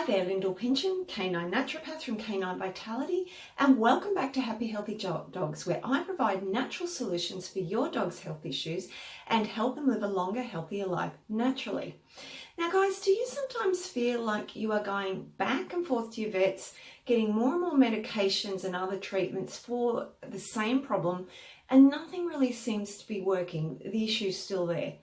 there, Lyndall Pinchen Canine Naturopath from Canine Vitality, and welcome back to Happy Healthy Dogs, where I provide natural solutions for your dog's health issues and help them live a longer, healthier life naturally. Now guys, do you sometimes feel like you are going back and forth to your vets, getting more and more medications and other treatments for the same problem, and nothing really seems to be working? The issue's still there.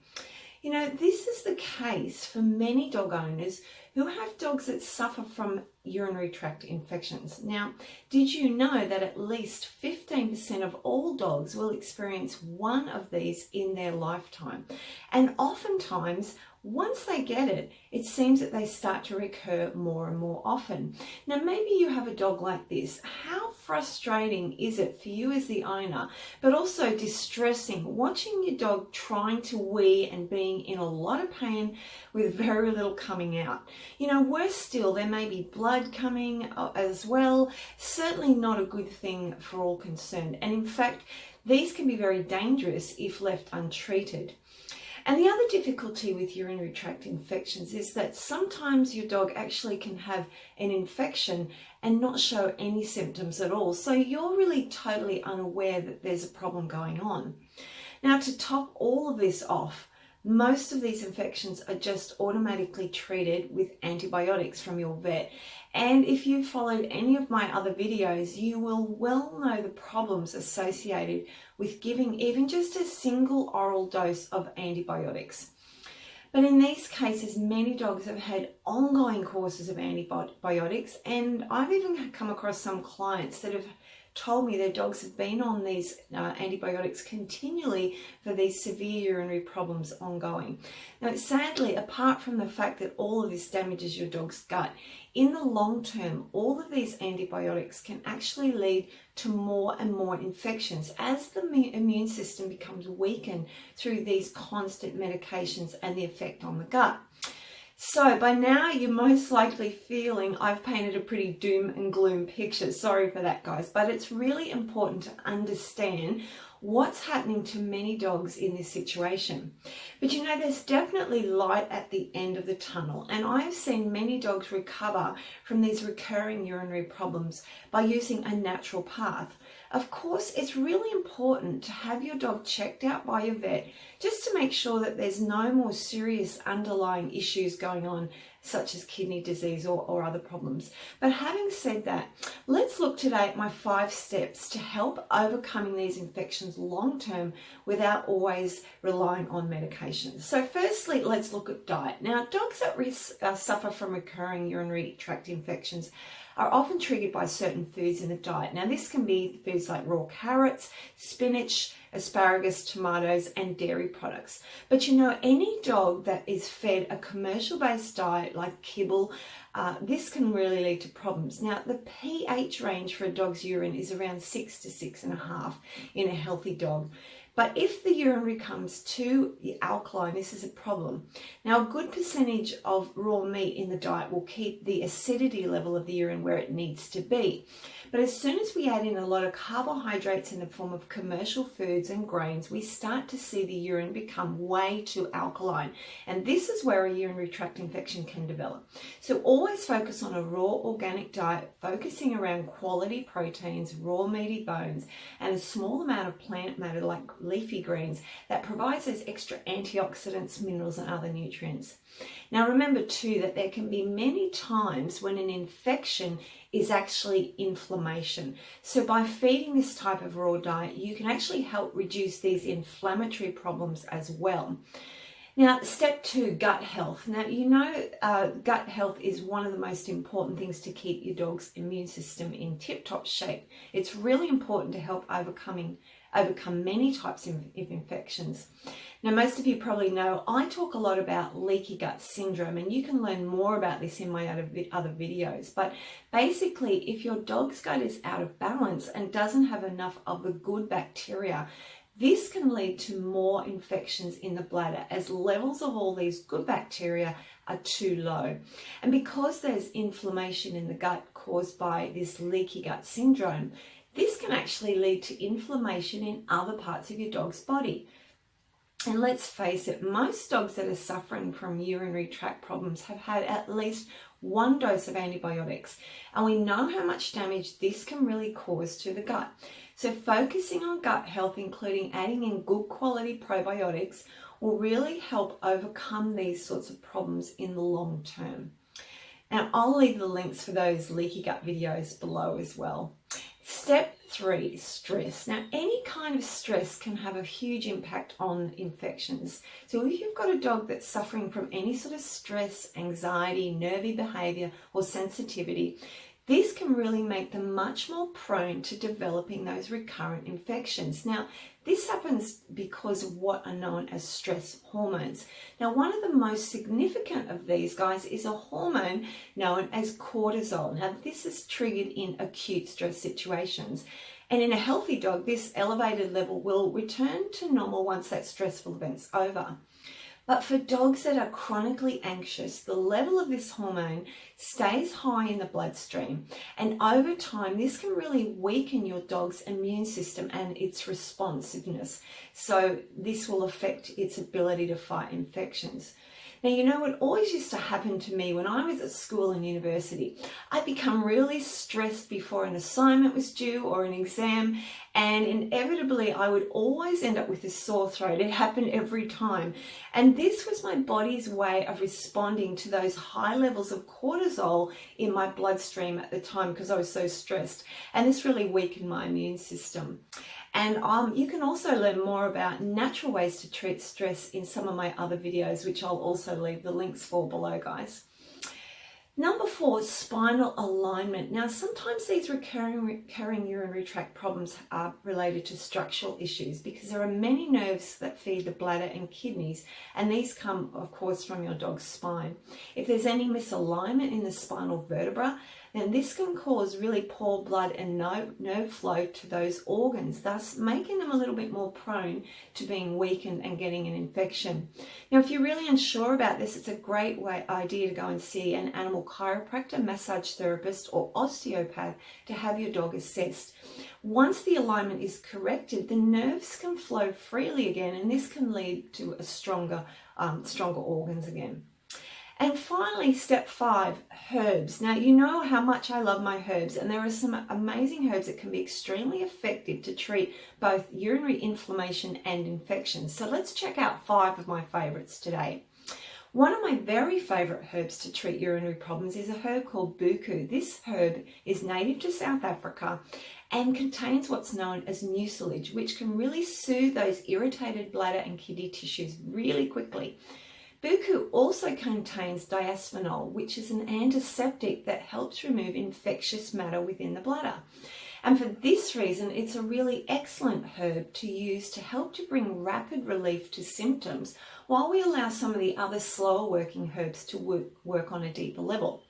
You know, this is the case for many dog owners who have dogs that suffer from urinary tract infections. Now, did you know that at least 15% of all dogs will experience one of these in their lifetime? And oftentimes, once they get it, it seems that they start to recur more and more often. Now, maybe you have a dog like this. How frustrating is it for you as the owner, but also distressing, watching your dog trying to wee and being in a lot of pain with very little coming out? You know, worse still, there may be blood coming as well. Certainly not a good thing for all concerned. And in fact, these can be very dangerous if left untreated. And the other difficulty with urinary tract infections is that sometimes your dog actually can have an infection and not show any symptoms at all. So you're really totally unaware that there's a problem going on. Now, to top all of this off, most of these infections are just automatically treated with antibiotics from your vet. And if you've followed any of my other videos, you will well know the problems associated with giving even just a single oral dose of antibiotics. But in these cases, many dogs have had ongoing courses of antibiotics, and I've even come across some clients that have told me their dogs have been on these antibiotics continually for these severe urinary problems ongoing. Now, sadly, apart from the fact that all of this damages your dog's gut, in the long term, all of these antibiotics can actually lead to more and more infections as the immune system becomes weakened through these constant medications and the effect on the gut. So by now you're most likely feeling I've painted a pretty doom and gloom picture. Sorry for that, guys, but it's really important to understand what's happening to many dogs in this situation. But you know, there's definitely light at the end of the tunnel, and I've seen many dogs recover from these recurring urinary problems by using a natural path. Of course, it's really important to have your dog checked out by your vet just to make sure that there's no more serious underlying issues going on, such as kidney disease or other problems. But having said that, let's look today at my 5 steps to help overcoming these infections long term without always relying on medications. So firstly, let's look at diet. Now, dogs that suffer from recurring urinary tract infections are often triggered by certain foods in the diet. Now, this can be foods like raw carrots, spinach, asparagus, tomatoes, and dairy products. But you know, any dog that is fed a commercial-based diet like kibble, this can really lead to problems. Now, the pH range for a dog's urine is around 6 to 6.5 in a healthy dog. But if the urine becomes too alkaline, this is a problem. Now, a good percentage of raw meat in the diet will keep the acidity level of the urine where it needs to be. But as soon as we add in a lot of carbohydrates in the form of commercial foods and grains, we start to see the urine become way too alkaline. And this is where a urinary tract infection can develop. So always focus on a raw organic diet, focusing around quality proteins, raw meaty bones, and a small amount of plant matter like leafy greens that provides those extra antioxidants, minerals, and other nutrients. Now, remember too that there can be many times when an infection is actually inflammation. So by feeding this type of raw diet, you can actually help reduce these inflammatory problems as well. Now, step 2, gut health. Now, you know, gut health is one of the most important things to keep your dog's immune system in tip-top shape. It's really important to help overcome many types of infections. Now, most of you probably know I talk a lot about leaky gut syndrome, and you can learn more about this in my other videos. But basically, if your dog's gut is out of balance and doesn't have enough of the good bacteria, this can lead to more infections in the bladder as levels of all these good bacteria are too low. And because there's inflammation in the gut caused by this leaky gut syndrome, this can actually lead to inflammation in other parts of your dog's body. And let's face it, most dogs that are suffering from urinary tract problems have had at least one dose of antibiotics. And we know how much damage this can really cause to the gut. So focusing on gut health, including adding in good quality probiotics, will really help overcome these sorts of problems in the long term. Now, I'll leave the links for those leaky gut videos below as well. Step 3, stress. Now, any kind of stress can have a huge impact on infections. So if you've got a dog that's suffering from any sort of stress, anxiety, nervy behavior, or sensitivity, this can really make them much more prone to developing those recurrent infections. Now, this happens because of what are known as stress hormones. Now, one of the most significant of these guys is a hormone known as cortisol. Now, this is triggered in acute stress situations. And in a healthy dog, this elevated level will return to normal once that stressful event's over. But for dogs that are chronically anxious, the level of this hormone stays high in the bloodstream. And over time, this can really weaken your dog's immune system and its responsiveness. So this will affect its ability to fight infections. Now, you know, it always used to happen to me when I was at school and university. I'd become really stressed before an assignment was due or an exam, and inevitably I would always end up with a sore throat. It happened every time. And this was my body's way of responding to those high levels of cortisol in my bloodstream at the time because I was so stressed. And this really weakened my immune system. And you can also learn more about natural ways to treat stress in some of my other videos, which I'll also leave the links for below, guys. Number 4, spinal alignment. Now, sometimes these recurring urinary tract problems are related to structural issues because there are many nerves that feed the bladder and kidneys, and these come, of course, from your dog's spine. If there's any misalignment in the spinal vertebra, then this can cause really poor blood and nerve flow to those organs, thus making them a little bit more prone to being weakened and getting an infection. Now, if you're really unsure about this, it's a great idea to go and see an animal chiropractor, massage therapist, or osteopath to have your dog assessed. Once the alignment is corrected, the nerves can flow freely again, and this can lead to a stronger organs again. And finally, step 5, herbs. Now, you know how much I love my herbs, and there are some amazing herbs that can be extremely effective to treat both urinary inflammation and infections. So let's check out 5 of my favorites today. One of my very favorite herbs to treat urinary problems is a herb called buku. This herb is native to South Africa and contains what's known as mucilage, which can really soothe those irritated bladder and kidney tissues really quickly. Buku also contains diasphenol, which is an antiseptic that helps remove infectious matter within the bladder. And for this reason, it's a really excellent herb to use to help to bring rapid relief to symptoms while we allow some of the other slower working herbs to work on a deeper level.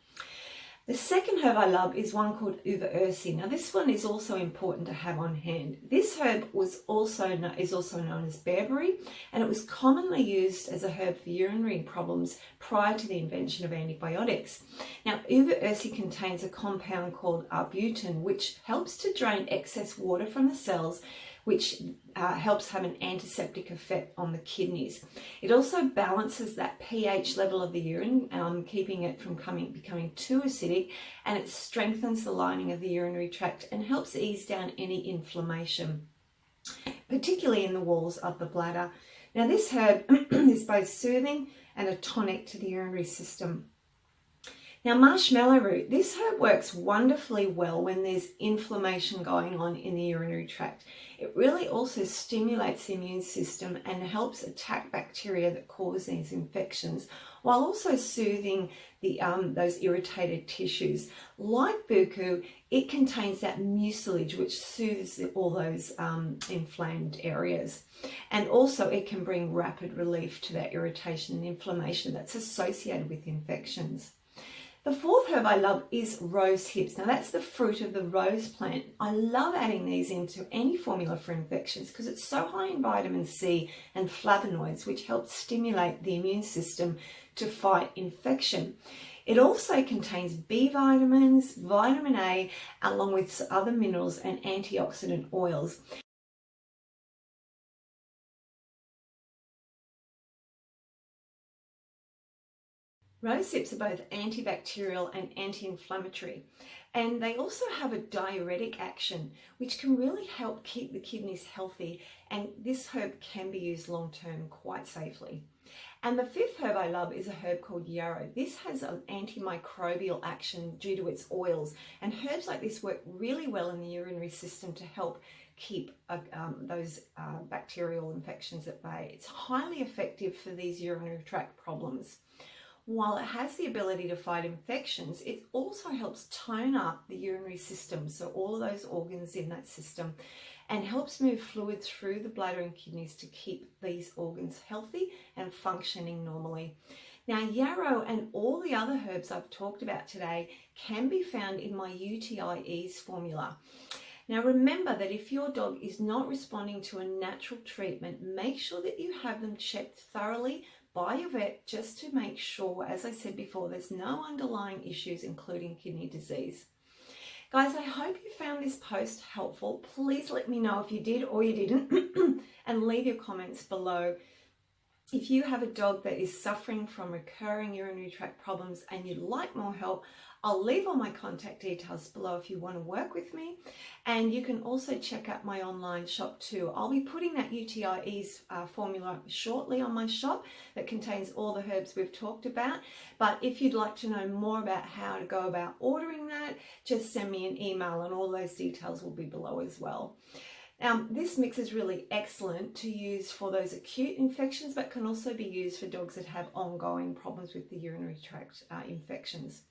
The second herb I love is one called uva ursi. Now, this one is also important to have on hand. This herb is also known as bearberry, and it was commonly used as a herb for urinary problems prior to the invention of antibiotics. Now, uva ursi contains a compound called arbutin, which helps to drain excess water from the cells, which helps have an antiseptic effect on the kidneys. It also balances that pH level of the urine, keeping it from becoming too acidic, and it strengthens the lining of the urinary tract and helps ease down any inflammation, particularly in the walls of the bladder. Now, this herb is both soothing and a tonic to the urinary system. Now, marshmallow root. This herb works wonderfully well when there's inflammation going on in the urinary tract. It really also stimulates the immune system and helps attack bacteria that cause these infections, while also soothing those irritated tissues. Like buku, it contains that mucilage which soothes all those inflamed areas. And also it can bring rapid relief to that irritation and inflammation that's associated with infections. The fourth herb I love is rose hips. Now, that's the fruit of the rose plant. I love adding these into any formula for infections because it's so high in vitamin C and flavonoids, which help stimulate the immune system to fight infection. It also contains B vitamins, vitamin A, along with other minerals and antioxidant oils. Rose hips are both antibacterial and anti-inflammatory, and they also have a diuretic action, which can really help keep the kidneys healthy, and this herb can be used long-term quite safely. And the fifth herb I love is a herb called yarrow. This has an antimicrobial action due to its oils, and herbs like this work really well in the urinary system to help keep those bacterial infections at bay. It's highly effective for these urinary tract problems. While it has the ability to fight infections, it also helps tone up the urinary system, so all of those organs in that system, and helps move fluid through the bladder and kidneys to keep these organs healthy and functioning normally. Now, yarrow and all the other herbs I've talked about today can be found in my UTI Ease formula. Now, remember that if your dog is not responding to a natural treatment, make sure that you have them checked thoroughly by your vet just to make sure, as I said before, there's no underlying issues, including kidney disease. Guys, I hope you found this post helpful. Please let me know if you did or you didn't and leave your comments below. If you have a dog that is suffering from recurring urinary tract problems and you'd like more help, I'll leave all my contact details below if you want to work with me. And you can also check out my online shop too. I'll be putting that UTI Ease formula shortly on my shop that contains all the herbs we've talked about. But if you'd like to know more about how to go about ordering that, just send me an email and all those details will be below as well. This mix is really excellent to use for those acute infections, but can also be used for dogs that have ongoing problems with the urinary tract infections.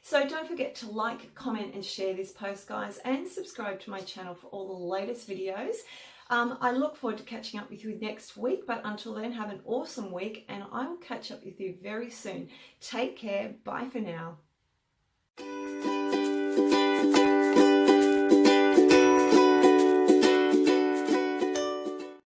So don't forget to like, comment and share this post, guys, and subscribe to my channel for all the latest videos. I look forward to catching up with you next week, but until then, have an awesome week and I will catch up with you very soon. Take care. Bye for now.